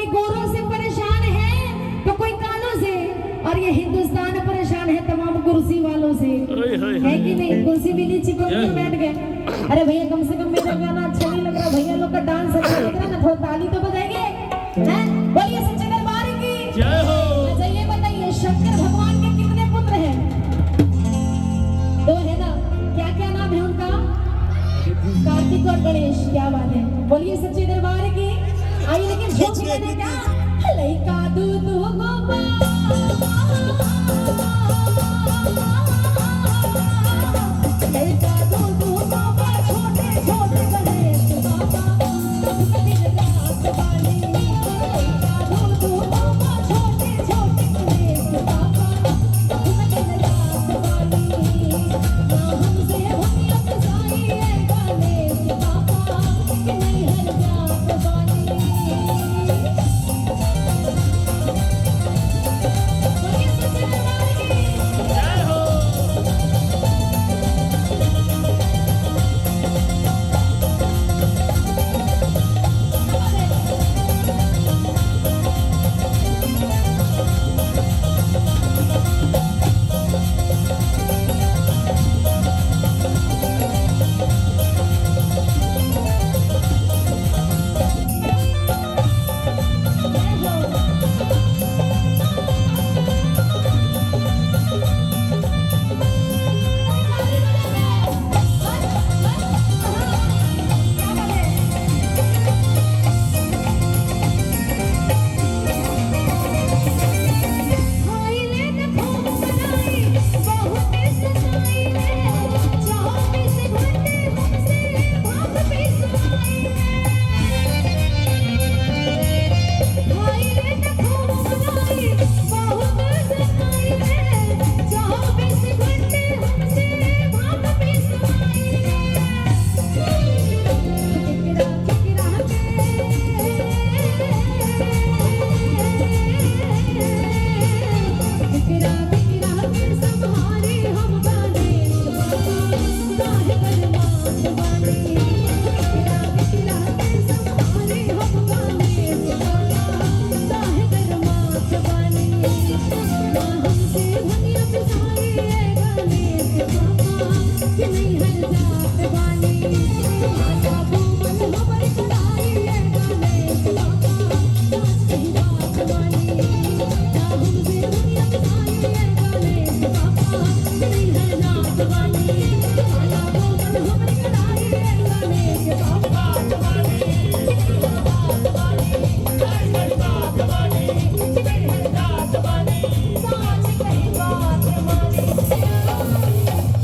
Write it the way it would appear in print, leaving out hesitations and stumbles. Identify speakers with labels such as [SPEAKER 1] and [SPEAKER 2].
[SPEAKER 1] कोई गोरों से परेशान है तो कोई कालों से, और ये हिंदुस्तान परेशान है तमाम कुर्सी वालों से, है कि नहीं? कुर्सी भी नीचे चिपक के बैठ गए। अरे भैया कम से कम मेरा गाना अच्छा नहीं लग रहा, भैया लोग का डांस अच्छा लग रहा है ना, थोड़ा ताली तो बजाएंगे, हैं? बोलिए सच्चे दरबार की
[SPEAKER 2] जय हो।
[SPEAKER 1] अच्छा ये बताइए शंकर भगवान के कितने पुत्र हैं? दो है ना, क्या क्या नाम है उनका? कार्तिक और गणेश। क्या बात है, बोलिए सच्चे दरबार की। आइए लेकिन झूठ क्या लइका